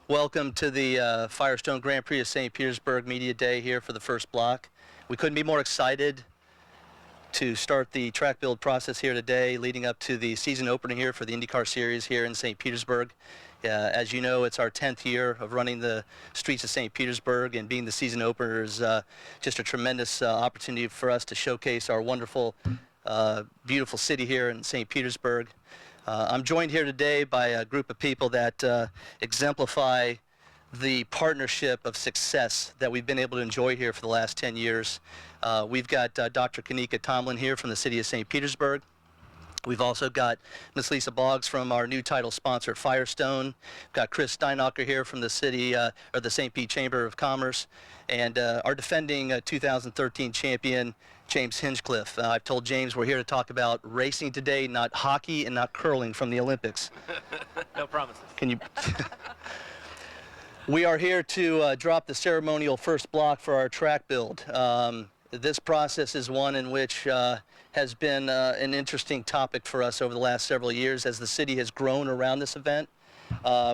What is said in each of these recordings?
Welcome to the Firestone Grand Prix of St. Petersburg Media Day here for the first block. We couldn't be more excited to start the track build process here today, leading up to the season opener here for the IndyCar Series here in St. Petersburg. As you know, it's our 10th year of running the streets of St. Petersburg, and being the season opener is just a tremendous opportunity for us to showcase our wonderful, beautiful city here in St. Petersburg. I'm joined here today by a group of people that exemplify the partnership of success that we've been able to enjoy here for the last 10 years. We've got Dr. Kanika Tomlin here from the city of St. Petersburg. We've also got Miss Lisa Boggs from our new title sponsor, Firestone. We've got Chris Steinacher here from the city, or the St. Pete Chamber of Commerce, and our defending 2013 champion, James Hinchcliffe. I've told James we're here to talk about racing today, not hockey and not curling from the Olympics. No promises. Can you? We are here to drop the ceremonial first block for our track build. This process is one in which has been an interesting topic for us over the last several years as the city has grown around this event.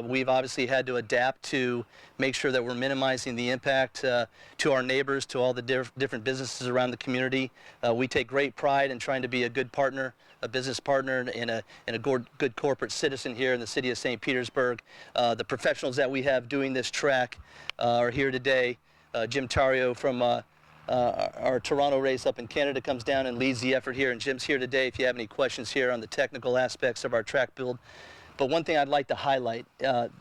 We've obviously had to adapt to make sure that we're minimizing the impact to our neighbors, to all the different businesses around the community. We take great pride in trying to be a good partner, a business partner, and a good corporate citizen here in the city of St. Petersburg. The professionals that we have doing this track are here today. Jim Tario from our Toronto race up in Canada comes down and leads the effort here, and Jim's here today if you have any questions here on the technical aspects of our track build. But one thing I'd like to highlight,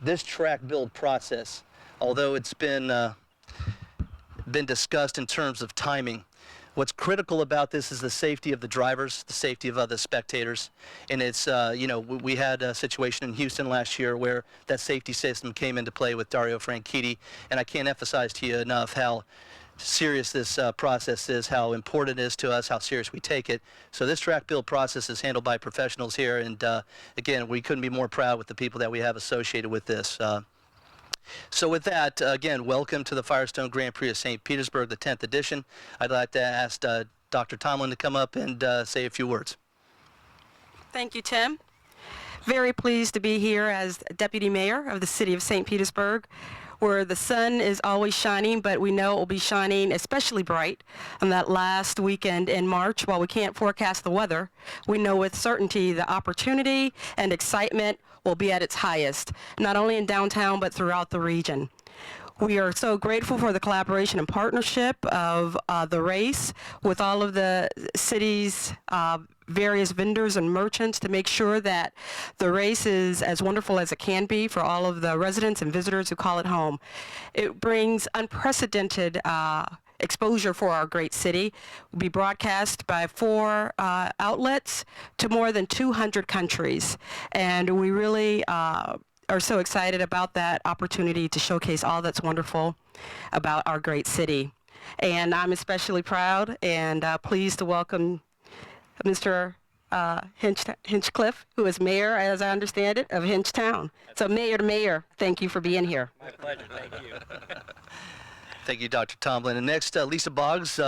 this track build process, although it's been discussed in terms of timing, what's critical about this is the safety of the drivers, the safety of other spectators. And it's, you know, we had a situation in Houston last year where that safety system came into play with Dario Franchitti, and I can't emphasize to you enough how serious this process is, how important it is to us, how serious we take it. So this track build process is handled by professionals here, and again, we couldn't be more proud with the people that we have associated with this. So with that, again, welcome to the Firestone Grand Prix of St. Petersburg, the 10th edition. I'd like to ask Dr. Tomlin to come up and say a few words. Thank you, Tim. Very pleased to be here as Deputy Mayor of the City of St. Petersburg, where the sun is always shining, but we know it will be shining especially bright on that last weekend in March. While we can't forecast the weather, we know with certainty the opportunity and excitement will be at its highest, not only in downtown, but throughout the region. We are so grateful for the collaboration and partnership of the race with all of the city's various vendors and merchants to make sure that the race is as wonderful as it can be for all of the residents and visitors who call it home. It brings unprecedented exposure for our great city. It will be broadcast by 4 outlets to more than 200 countries, and we really are so excited about that opportunity to showcase all that's wonderful about our great city. And I'm especially proud and pleased to welcome Mr. Hinchcliffe, who is mayor, as I understand it, of Hinchtown. So mayor to mayor, thank you for being here. My pleasure, thank you. Thank you, Dr. Tomlin. And next, Lisa Boggs.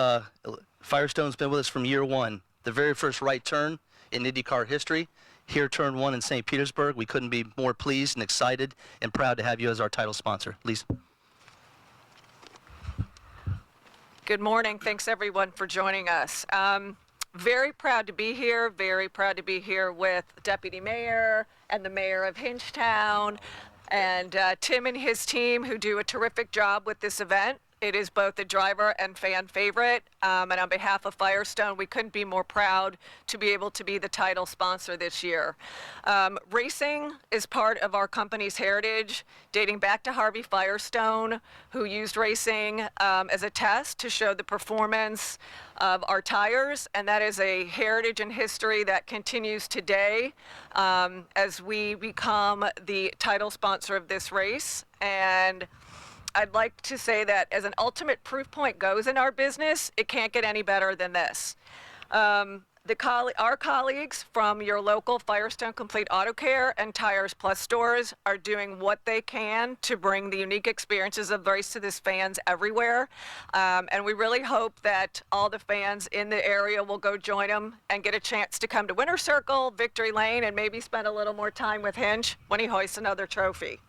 Firestone's been with us from year one. The very first right turn in IndyCar history. Here, turn 1 in St. Petersburg. We couldn't be more pleased and excited and proud to have you as our title sponsor. Lisa. Good morning. Thanks, everyone, for joining us. Very proud to be here. Very proud to be here with Deputy Mayor and the Mayor of Hinchtown and Tim and his team, who do a terrific job with this event. It is both a driver and fan favorite, and on behalf of Firestone, we couldn't be more proud to be able to be the title sponsor this year. Racing is part of our company's heritage, dating back to Harvey Firestone, who used racing as a test to show the performance of our tires, and that is a heritage and history that continues today as we become the title sponsor of this race. And I'd like to say that as an ultimate proof point goes in our business, it can't get any better than this. Our colleagues from your local Firestone Complete Auto Care and Tires Plus stores are doing what they can to bring the unique experiences of Race to This fans everywhere. And we really hope that all the fans in the area will go join them and get a chance to come to Winter Circle, Victory Lane, and maybe spend a little more time with Hinch when he hoists another trophy.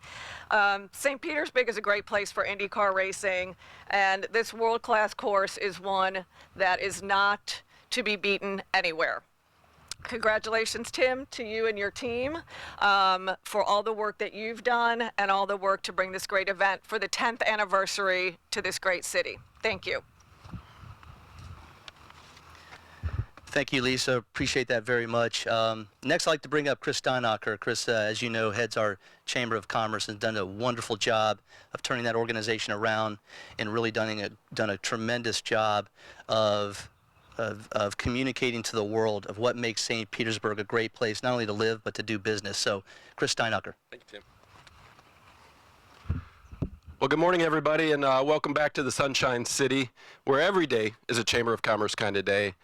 St. Petersburg is a great place for IndyCar racing, and this world-class course is one that is not to be beaten anywhere. Congratulations, Tim, to you and your team for all the work that you've done and all the work to bring this great event for the 10th anniversary to this great city. Thank you. Thank you, Lisa. Appreciate that very much. Next, I'd like to bring up Chris Steinacher. Chris, as you know, heads our Chamber of Commerce and done a wonderful job of turning that organization around and really done a tremendous job of communicating to the world of what makes St. Petersburg a great place, not only to live, but to do business. So, Chris Steinacher. Thank you, Tim. Well, good morning, everybody, and welcome back to the Sunshine City, where every day is a Chamber of Commerce kind of day.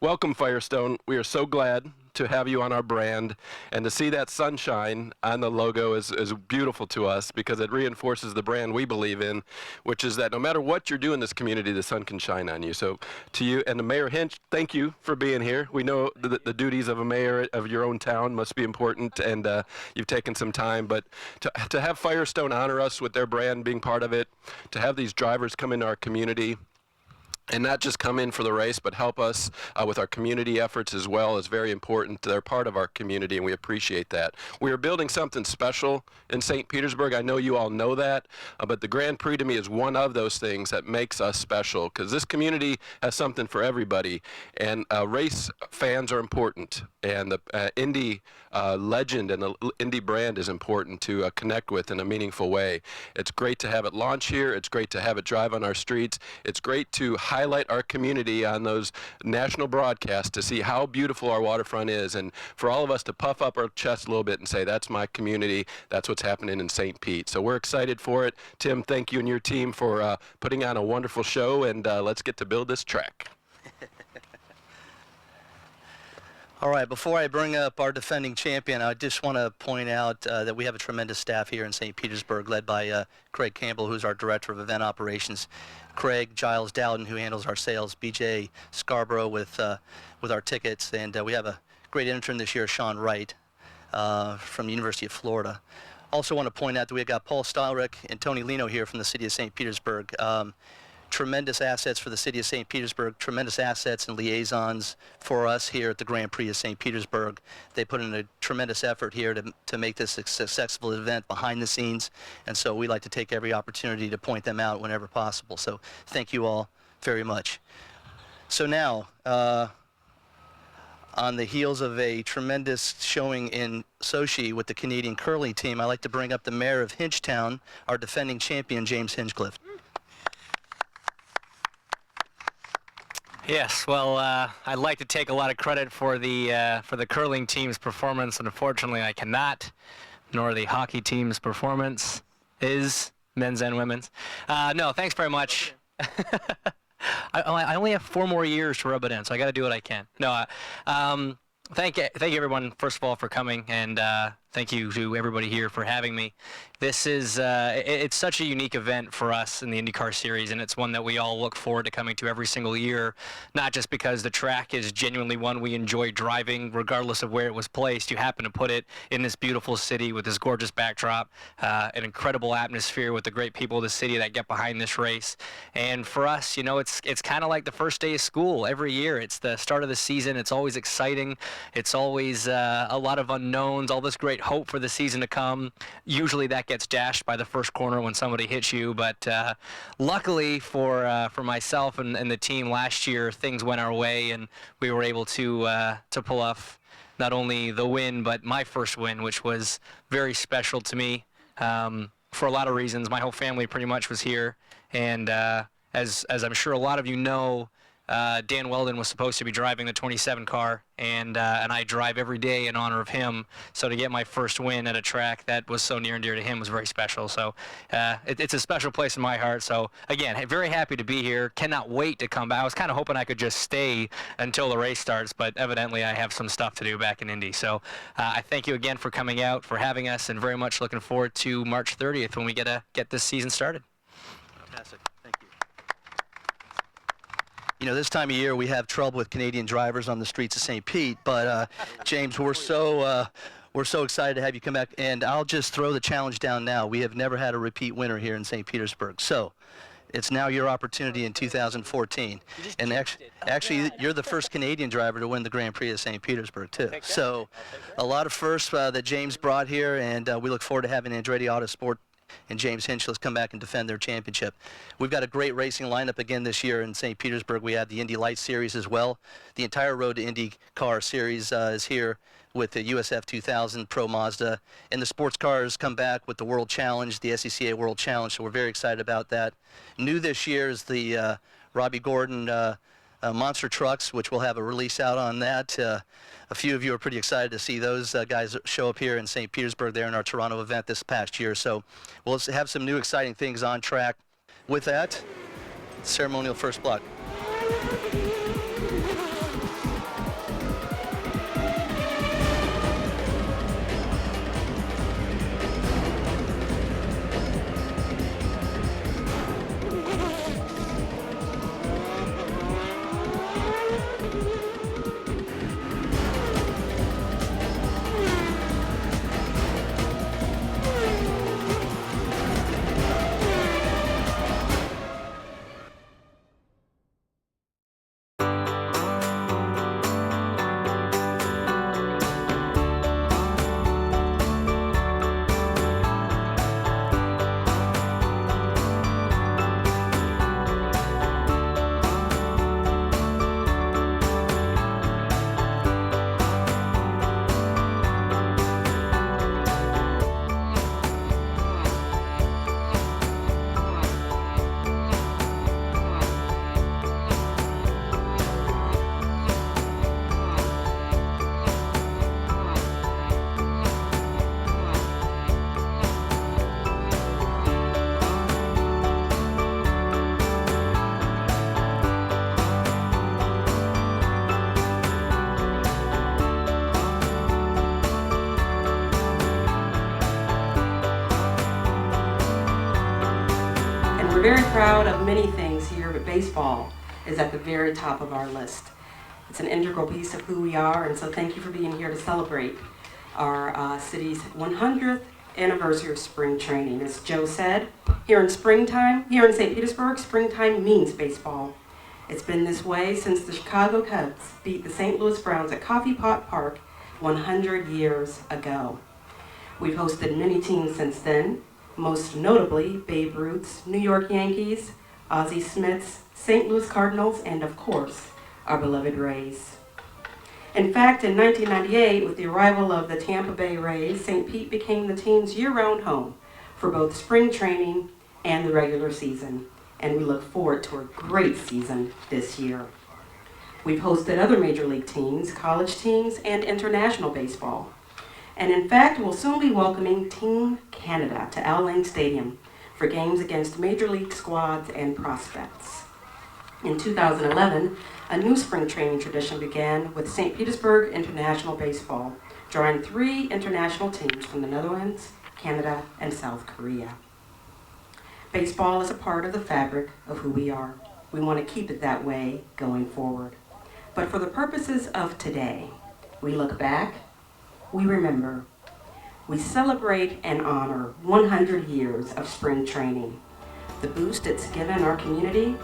Welcome, Firestone. We are so glad to have you on our brand, and to see that sunshine on the logo is beautiful to us because it reinforces the brand we believe in, which is that no matter what you do in this community, the sun can shine on you. So to you and to Mayor Hinch, thank you for being here. We know the duties of a mayor of your own town must be important, and you've taken some time, but to have Firestone honor us with their brand being part of it, to have these drivers come into our community, and not just come in for the race, but help us with our community efforts as well is very important. They're part of our community, and we appreciate that. We are building something special in St. Petersburg. I know you all know that, but the Grand Prix to me is one of those things that makes us special, because this community has something for everybody, and race fans are important, and the Indy legend and the Indy brand is important to connect with in a meaningful way. It's great to have it launch here. It's great to have it drive on our streets. It's great to highlight our community on those national broadcasts to see how beautiful our waterfront is, and for all of us to puff up our chest a little bit and say, that's my community, that's what's happening in St. Pete. So we're excited for it. Tim, thank you and your team for putting on a wonderful show, and let's get to build this track. All right, before I bring up our defending champion, I just want to point out that we have a tremendous staff here in St. Petersburg, led by Craig Campbell, who's our Director of Event Operations, Craig Giles Dowden, who handles our sales, BJ Scarborough with our tickets, and we have a great intern this year, Sean Wright, from the University of Florida. Also want to point out that we've got Paul Stylrick and Tony Lino here from the city of St. Petersburg. Tremendous assets for the city of St. Petersburg, tremendous assets and liaisons for us here at the Grand Prix of St. Petersburg. They put in a tremendous effort here to make this a successful event behind the scenes, and so we like to take every opportunity to point them out whenever possible. So thank you all very much. So now, on the heels of a tremendous showing in Sochi with the Canadian curling team, I'd like to bring up the mayor of Hinchtown, our defending champion, James Hinchcliffe. Yes, well, I'd like to take a lot of credit for the curling team's performance, and unfortunately I cannot, nor the hockey team's performance is men's and women's. No, thanks very much. I only have 4 more years to rub it in, so I got to do what I can. No, thank you everyone, first of all, for coming, and thank you to everybody here for having me. This is, it's such a unique event for us in the IndyCar Series, and it's one that we all look forward to coming to every single year, not just because the track is genuinely one we enjoy driving, regardless of where it was placed. You happen to put it in this beautiful city with this gorgeous backdrop, an incredible atmosphere with the great people of the city that get behind this race. And for us, you know, it's kind of like the first day of school every year. It's the start of the season. It's always exciting. It's always a lot of unknowns, all this great hope for the season to come. Usually that gets dashed by the first corner when somebody hits you, but luckily for myself and the team last year, things went our way, and we were able to pull off not only the win, but my first win, which was very special to me for a lot of reasons. My whole family pretty much was here, and as I'm sure a lot of you know, Dan Weldon was supposed to be driving the 27 car, and I drive every day in honor of him. So to get my first win at a track that was so near and dear to him was very special. So it's a special place in my heart. So again, very happy to be here. Cannot wait to come back. I was kind of hoping I could just stay until the race starts, but evidently I have some stuff to do back in Indy. So I thank you again for coming out, for having us, and very much looking forward to March 30th when we get this season started. Fantastic. Thank you. You know, this time of year we have trouble with Canadian drivers on the streets of St. Pete, but James, we're so excited to have you come back, and I'll just throw the challenge down now. We have never had a repeat winner here in St. Petersburg, so it's now your opportunity in 2014. And actually, you're the first Canadian driver to win the Grand Prix of St. Petersburg, too. So a lot of firsts that James brought here, and we look forward to having Andretti Autosport and James Hinchless come back and defend their championship. We've got a great racing lineup again this year in St. Petersburg. We have the Indy Lights Series as well. The entire Road to IndyCar Series is here with the USF 2000 Pro Mazda. And the sports cars come back with the World Challenge, the SCCA World Challenge, so we're very excited about that. New this year is the Robbie Gordon Monster Trucks, which we'll have a release out on that. A few of you are pretty excited to see those guys show up here in St. Petersburg there in our Toronto event this past year. So we'll have some new exciting things on track. With that, ceremonial first block. We're very proud of many things here, but baseball is at the very top of our list. It's an integral piece of who we are, and so thank you for being here to celebrate our city's 100th anniversary of spring training. As Joe said, here in St. Petersburg, springtime means baseball. It's been this way since the Chicago Cubs beat the St. Louis Browns at Coffee Pot Park 100 years ago. We've hosted many teams since then, most notably Babe Ruth's New York Yankees, Ozzie Smith's St. Louis Cardinals, and of course, our beloved Rays. In fact, in 1998, with the arrival of the Tampa Bay Rays, St. Pete became the team's year-round home for both spring training and the regular season, and we look forward to a great season this year. We've hosted other major league teams, college teams, and international baseball. And in fact, we'll soon be welcoming Team Canada to Al Lane Stadium for games against major league squads and prospects. In 2011, a new spring training tradition began with St. Petersburg International Baseball, drawing 3 international teams from the Netherlands, Canada, and South Korea. Baseball is a part of the fabric of who we are. We want to keep it that way going forward. But for the purposes of today, we look back, we remember, we celebrate and honor 100 years of spring training, the boost it's given our community,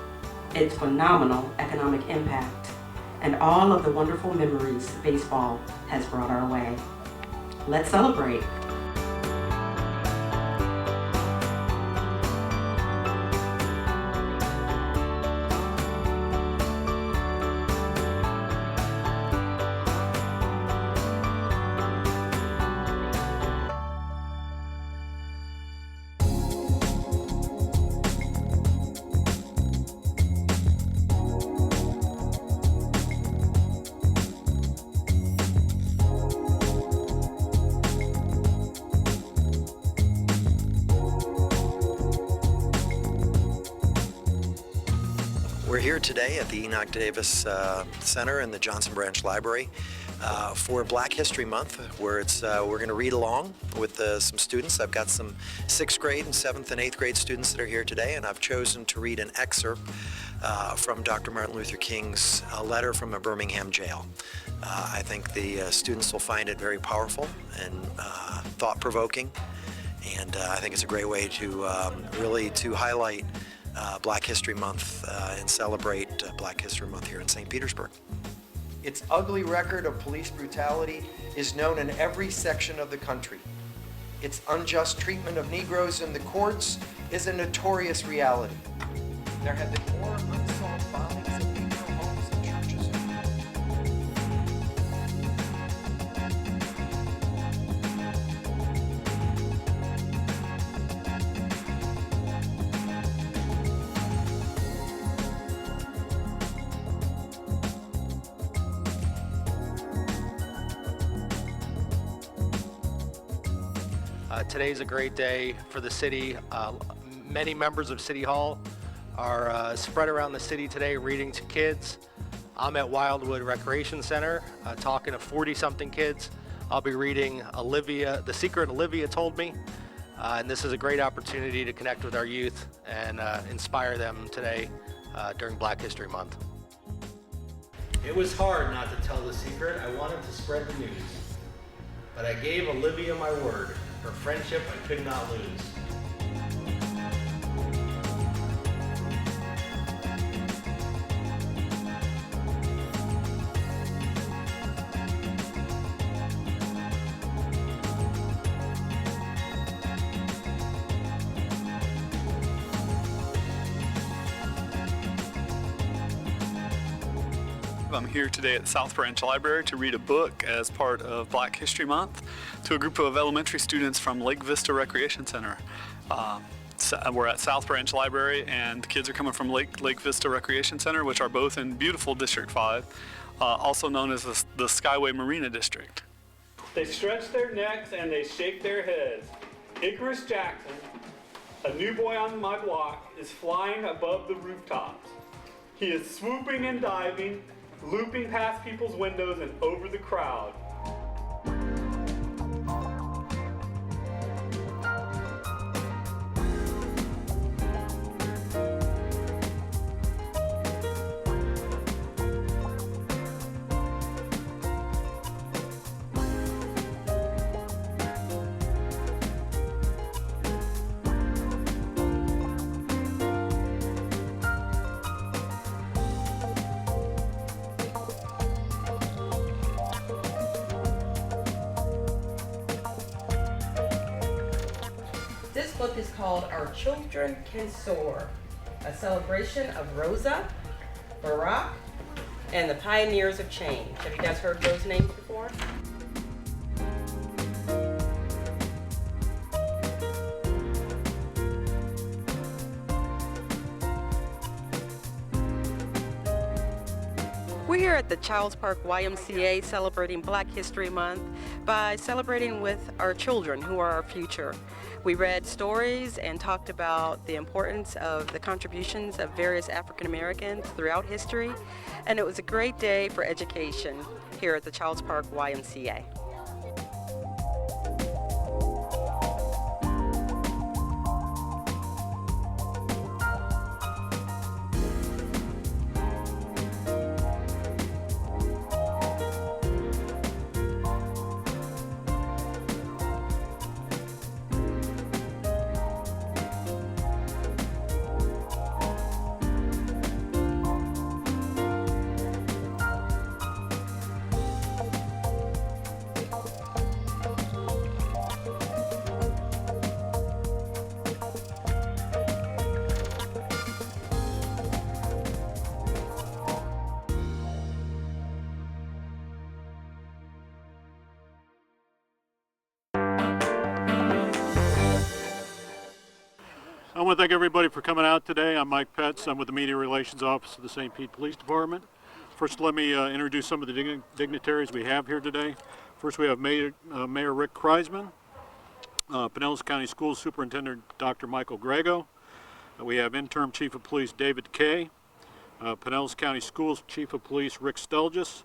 its phenomenal economic impact, and all of the wonderful memories baseball has brought our way. Let's celebrate. here today at the Enoch Davis Center in the Johnson Branch Library for Black History Month, where we're going to read along with some students. I've got some 6th grade and 7th and 8th grade students that are here today, and I've chosen to read an excerpt from Dr. Martin Luther King's letter from a Birmingham jail. I think the students will find it very powerful and thought-provoking, and I think it's a great way to really to highlight Black History Month and celebrate Black History Month here in St. Petersburg. Its ugly record of police brutality is known in every section of the country. Its unjust treatment of Negroes in the courts is a notorious reality. There have been more unsolved bombings of Negro homes and churches. Today's a great day for the city. Many members of City Hall are spread around the city today reading to kids. I'm at Wildwood Recreation Center talking to 40-something kids. I'll be reading Olivia, The Secret Olivia Told Me, and this is a great opportunity to connect with our youth and inspire them today during Black History Month. It was hard not to tell the secret. I wanted to spread the news. But I gave Olivia my word. Her friendship I could not lose. I'm here today at the South Branch Library to read a book as part of Black History Month to a group of elementary students from Lake Vista Recreation Center. We're at South Branch Library, and the kids are coming from Lake Vista Recreation Center, which are both in beautiful District 5, also known as the Skyway Marina District. They stretch their necks and they shake their heads. Icarus Jackson, a new boy on my block, is flying above the rooftops. He is swooping and diving, looping past people's windows and over the crowd. This book is called Our Children Can Soar, a celebration of Rosa, Barack, and the pioneers of change. Have you guys heard those names before? We're here at the Childs Park YMCA celebrating Black History Month by celebrating with our children who are our future. We read stories and talked about the importance of the contributions of various African Americans throughout history, and it was a great day for education here at the Childs Park YMCA. I want to thank everybody for coming out today. I'm Mike Petz. I'm with the Media Relations Office of the St. Pete Police Department. First, let me introduce some of the dignitaries we have here today. First, we have Mayor Rick Kreisman, Pinellas County Schools Superintendent Dr. Michael Grego. We have Interim Chief of Police David Kay. Pinellas County Schools Chief of Police Rick Stelgis,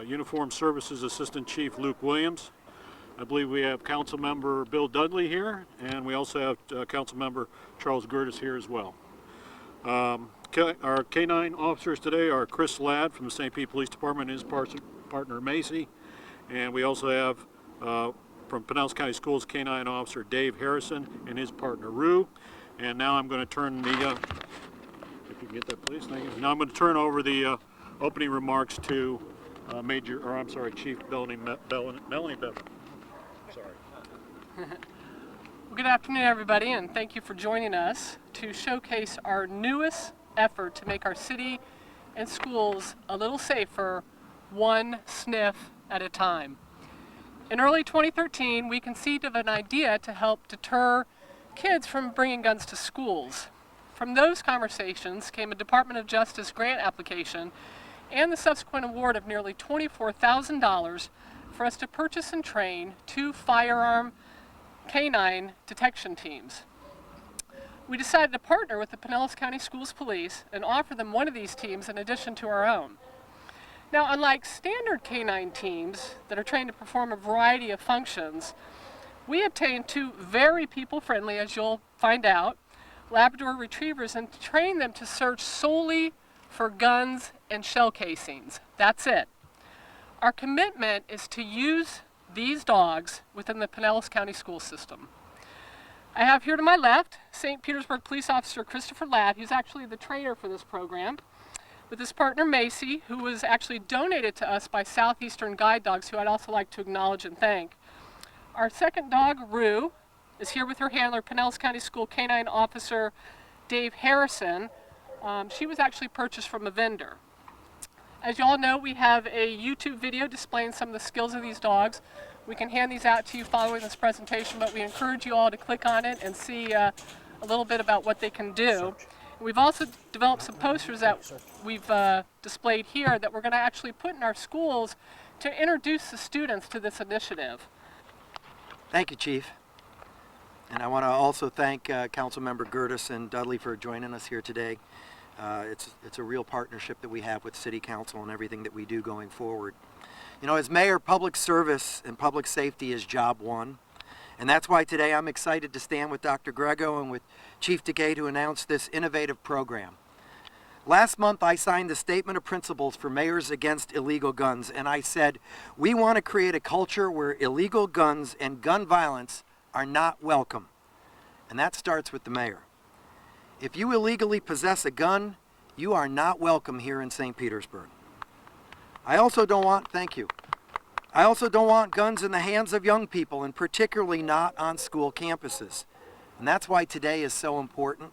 Uniform Services Assistant Chief Luke Williams. I believe we have Council Member Bill Dudley here, and we also have Council Member Charles Gertis here as well. Our K9 officers today are Chris Ladd from the St. Pete Police Department and his partner Macy, and we also have from Pinellas County Schools K9 officer Dave Harrison and his partner Rue. And now I'm going to turn the, if you can get that please, thank you. Now I'm going to turn over the opening remarks to Chief Melanie Bevan. Sorry. Well, good afternoon, everybody, and thank you for joining us to showcase our newest effort to make our city and schools a little safer, one sniff at a time. In early 2013, we conceived of an idea to help deter kids from bringing guns to schools. From those conversations came a Department of Justice grant application and the subsequent award of nearly $24,000 for us to purchase and train 2 firearm K9 detection teams. We decided to partner with the Pinellas County Schools Police and offer them one of these teams in addition to our own. Now, unlike standard K9 teams that are trained to perform a variety of functions, we obtained 2 very people-friendly, as you'll find out, Labrador retrievers and trained them to search solely for guns and shell casings. That's it. Our commitment is to use these dogs within the Pinellas County school system. I have here to my left St. Petersburg Police Officer Christopher Ladd, who's actually the trainer for this program, with his partner Macy, who was actually donated to us by Southeastern Guide Dogs, who I'd also like to acknowledge and thank. Our second dog, Rue, is here with her handler, Pinellas County School K9 Officer Dave Harrison. She was actually purchased from a vendor. As you all know, we have a YouTube video displaying some of the skills of these dogs. We can hand these out to you following this presentation, but we encourage you all to click on it and see a little bit about what they can do. We've also developed some posters that we've displayed here that we're going to actually put in our schools to introduce the students to this initiative. Thank you, Chief. And I want to also thank Councilmember Gertis and Dudley for joining us here today. It's a real partnership that we have with City Council and everything that we do going forward. You know, as Mayor, public service and public safety is job one. And that's why today I'm excited to stand with Dr. Grego and with Chief Decay to announce this innovative program. Last month, I signed the Statement of Principles for Mayors Against Illegal Guns, and I said, we want to create a culture where illegal guns and gun violence are not welcome. And that starts with the mayor. If you illegally possess a gun, you are not welcome here in St. Petersburg. I also don't want guns in the hands of young people, and particularly not on school campuses. And that's why today is so important.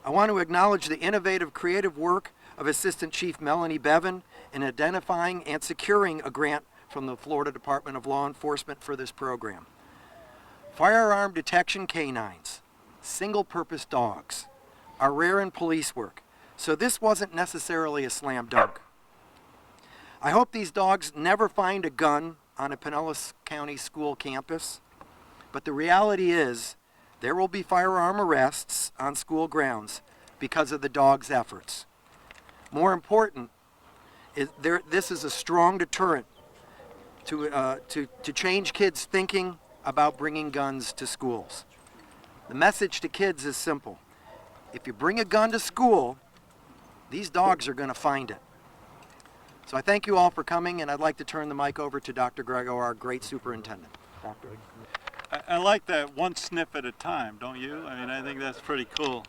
I want to acknowledge the innovative, creative work of Assistant Chief Melanie Bevan in identifying and securing a grant from the Florida Department of Law Enforcement for this program. Firearm detection K9s, single-purpose dogs, are rare in police work, so this wasn't necessarily a slam dunk. I hope these dogs never find a gun on a Pinellas County school campus, but the reality is there will be firearm arrests on school grounds because of the dogs' efforts. More important, this is a strong deterrent to change kids' thinking about bringing guns to schools. The message to kids is simple. If you bring a gun to school, these dogs are going to find it. So I thank you all for coming, and I'd like to turn the mic over to Dr. Grego, our great superintendent. Dr. I like that one sniff at a time, don't you? I mean, I think that's pretty cool.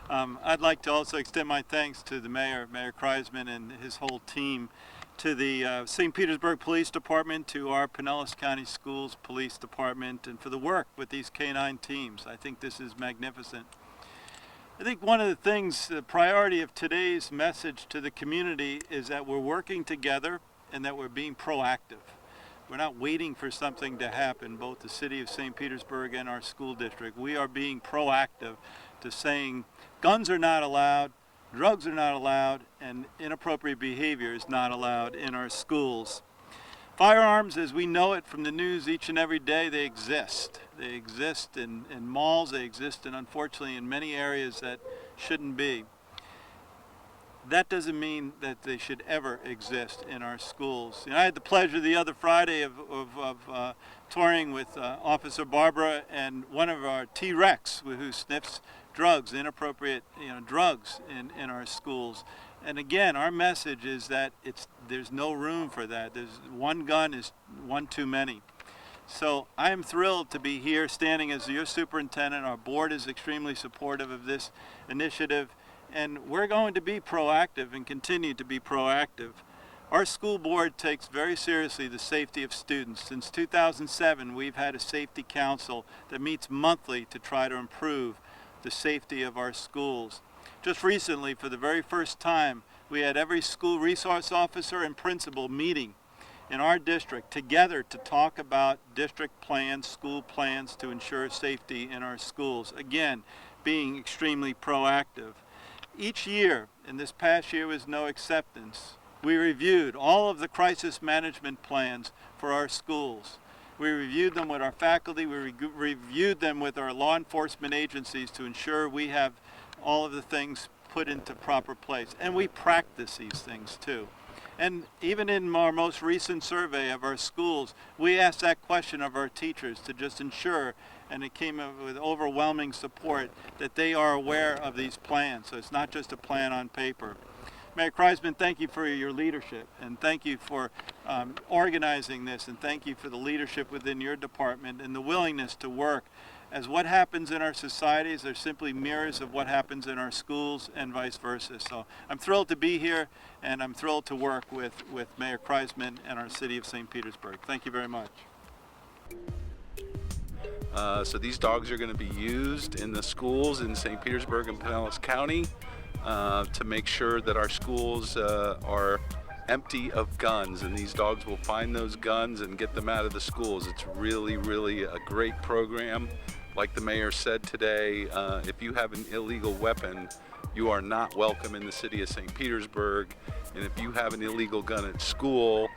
I'd like to also extend my thanks to the mayor, Mayor Kreisman, and his whole team, to the St. Petersburg Police Department, to our Pinellas County Schools Police Department, and for the work with these K9 teams. I think this is magnificent. I think one of the things, the priority of today's message to the community is that we're working together and that we're being proactive. We're not waiting for something to happen, both the city of St. Petersburg and our school district. We are being proactive to saying guns are not allowed, drugs are not allowed, and inappropriate behavior is not allowed in our schools. Firearms, as we know it from the news each and every day, they exist. They exist in malls, they exist, unfortunately, in many areas that shouldn't be. that doesn't mean that they should ever exist in our schools. I had the pleasure the other Friday of touring with Officer Barbara and one of our T-Rex who sniffs drugs, inappropriate drugs in our schools. And again, our message is that there's no room for that. One gun is one too many. So I am thrilled to be here standing as your superintendent. Our board is extremely supportive of this initiative, and we're going to be proactive and continue to be proactive. Our school board takes very seriously the safety of students. Since 2007, we've had a safety council that meets monthly to try to improve the safety of our schools. Just recently, for the very first time, we had every school resource officer and principal meeting in our district together to talk about district plans, school plans to ensure safety in our schools. Again, being extremely proactive. Each year, and this past year was no acceptance, we reviewed all of the crisis management plans for our schools. We reviewed them with our faculty, we reviewed them with our law enforcement agencies to ensure we have all of the things put into proper place. And we practice these things too. And even in our most recent survey of our schools, we asked that question of our teachers to just ensure, and it came up with overwhelming support, that they are aware of these plans. So it's not just a plan on paper. Mayor Kreisman, thank you for your leadership, and thank you for organizing this, and thank you for the leadership within your department and the willingness to work, as what happens in our societies are simply mirrors of what happens in our schools and vice versa. So I'm thrilled to be here, and I'm thrilled to work with Mayor Kreisman and our city of St. Petersburg. Thank you very much. So these dogs are going to be used in the schools in St. Petersburg and Pinellas County to make sure that our schools are empty of guns, and these dogs will find those guns and get them out of the schools. It's really, really a great program. Like the mayor said today, if you have an illegal weapon, you are not welcome in the city of St. Petersburg, and if you have an illegal gun at school,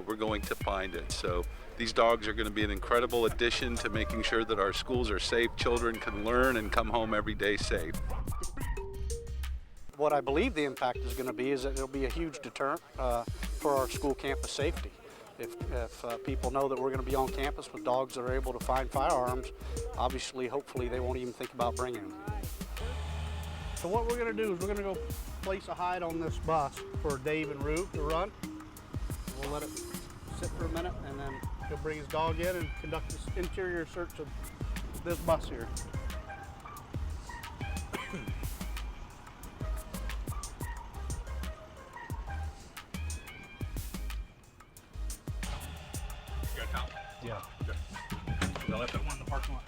we're going to find it. So these dogs are going to be an incredible addition to making sure that our schools are safe, children can learn and come home every day safe. What I believe the impact is going to be is that it'll be a huge deterrent for our school campus safety. If people know that we're going to be on campus with dogs that are able to find firearms, obviously, hopefully, they won't even think about bringing them. So what we're going to do is we're going to go place a hide on this bus for Dave and Rue to run. We'll let it sit for a minute, and then he'll bring his dog in and conduct this interior search of this bus here. Yeah. Good. They'll have that one in the parking lot.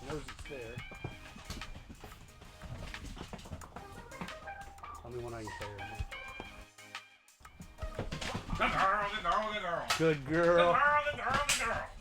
Knows it's there. Tell me when I can say it. Good girl, good girl, good girl. Good girl. Good girl, good girl, good girl.